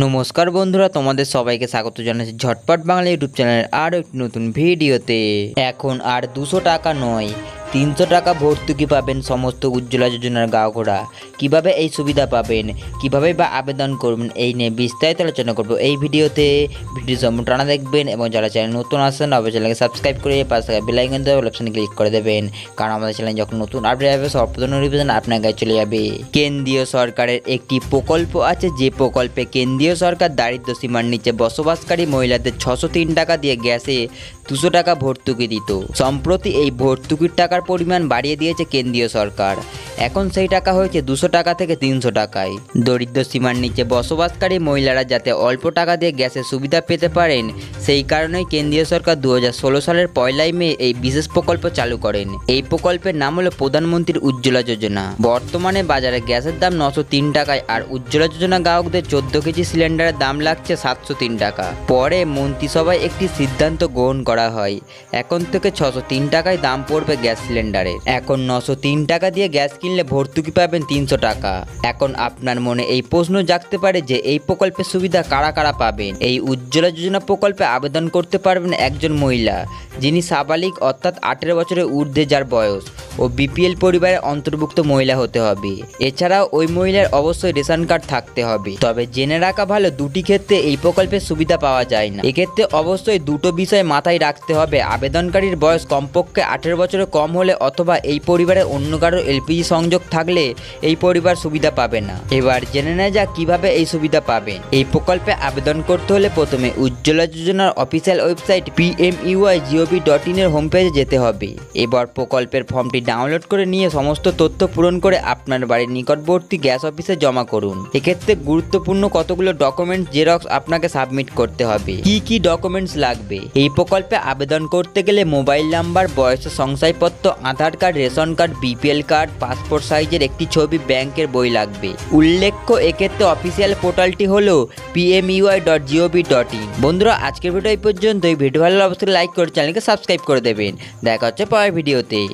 নমস্কার বন্ধুরা, তোমাদের সবাইকে স্বাগত জানাচ্ছি ঝটপট বাংলা ইউটিউব চ্যানেলের আরও একটি নতুন ভিডিওতে। এখন আর 200 টাকা নয়, 300 টাকা ভর্তুকি পাবেন সমস্ত উজ্জ্বলা যোজনার গ্রাহকরা। কিভাবে এই সুবিধা পাবেন, কিভাবে বা আবেদন করবেন, এই নিয়ে বিস্তারিত আলোচনা করব এই ভিডিওতে। ভিডিও সম্পূর্ণ টানা দেখবেন এবং যারা চ্যানেল নতুন আসেন অবশ্যই চ্যানেলকে সাবস্ক্রাইব করে পাশে থাকা বেল আইকন দেওয়া অপশনে ক্লিক করে দেবেন, কারণ আমাদের চ্যানেলে যখন নতুন আপডেট আসবে সর্বপ্রথম নোটিফিকেশন আপনার কাছে চলে যাবে। কেন্দ্রীয় সরকারের একটি প্রকল্প আছে, যে প্রকল্পে কেন্দ্রীয় সরকার দারিদ্র সীমার নিচে বসবাসকারী মহিলাদের 603 টাকা দিয়ে গ্যাসে 200 টাকা ভর্তুকি দিত। সম্প্রতি এই ভর্তুকির টাকার পরিমাণ বাড়িয়ে দিয়েছে কেন্দ্রীয় সরকার। এখন সেই টাকা হয়েছে 200 টাকা থেকে 300 টাকায়। দরিদ্র সীমার নিচে বসবাসকারী মহিলারা যাতে অল্প টাকা দিয়ে গ্যাসের সুবিধা পেতে পারেন, সেই কারণেই কেন্দ্রীয় সরকার 2016 সালের 1 মে এই বিশেষ প্রকল্প চালু করেন। এই প্রকল্পের নাম হলো প্রধানমন্ত্রীর উজ্জ্বলা যোজনা। বর্তমানে বাজারে গ্যাসের দাম 903 টাকায়, আর উজ্জ্বলা যোজনা গ্রাহকদের 14 কেজি সিলিন্ডারের দাম লাগছে 703 টাকা। পরে মন্ত্রিসভায় একটি সিদ্ধান্ত গ্রহণ করা হয়, এখন থেকে 603 টাকায় দাম পড়বে গ্যাস সিলিন্ডারের। এখন 903 টাকা দিয়ে গ্যাস কিনলে ভর্তুকি পাবেন 300 টাকা। এখন আপনার মনে এই প্রশ্ন জাগতে পারে যে এই প্রকল্পের সুবিধা কারা কারা পাবেন। এই উজ্জ্বলা যোজনা প্রকল্পে আবেদন করতে পারবেন একজন মহিলা যিনি সাবালিক অর্থাৎ 18 বছরের ঊর্ধ্বে যার বয়স, ও বিপিএল পরিবারের অন্তর্ভুক্ত মহিলা হতে হবে। এছাড়াও ওই মহিলার অবশ্যই রেশন কার্ড থাকতে হবে। তবে জেনে রাখা ভালো, দুটি ক্ষেত্রে এই প্রকল্পের সুবিধা পাওয়া যায় না। এক্ষেত্রে অবশ্যই দুটো বিষয় মাথায় রাখতে হবে: আবেদনকারীর বয়স কমপক্ষে 18 বছরের কম হলে, অথবা এই পরিবারের অন্য কারো এলপিজি সংযোগ থাকলে এই পরিবার সুবিধা পাবে না। এবার জেনে নেওয়া যাক কিভাবে এই সুবিধা পাবেন। এই প্রকল্পে আবেদন করতে হলে প্রথমে উজ্জ্বলা যোজনার অফিসিয়াল ওয়েবসাইট pmuigov.in এর হোম পেজে যেতে হবে। এবার প্রকল্পের ফর্মটি ডাউনলোড করে নিয়ে সমস্ত তথ্য পূরণ করে আপনার বাড়ির নিকটবর্তী গ্যাস অফিসে জমা করুন। এক্ষেত্রে গুরুত্বপূর্ণ কতগুলো ডকুমেন্টস জেরক্স আপনাকে সাবমিট করতে হবে। কি কি ডকুমেন্টস লাগবে? এই প্রকল্পে আবেদন করতে গেলে মোবাইল নাম্বার, বয়সের শংসাপত্র, Aadhaar card, ration card, BPL card, passport সাইজের একটি ছবি, ব্যাংকের বই লাগবে। উল্লেখ্য, এক্ষেত্রে অফিসিয়াল পোর্টালটি হলো pmui.gov.in। বন্ধুরা, আজকের ভিডিও এই পর্যন্ত। এই ভিডিও ভালো লাগলে অবশ্যই লাইক করে চ্যানেলকে সাবস্ক্রাইব করে দেবেন। দেখা হচ্ছে পরের ভিডিওতে।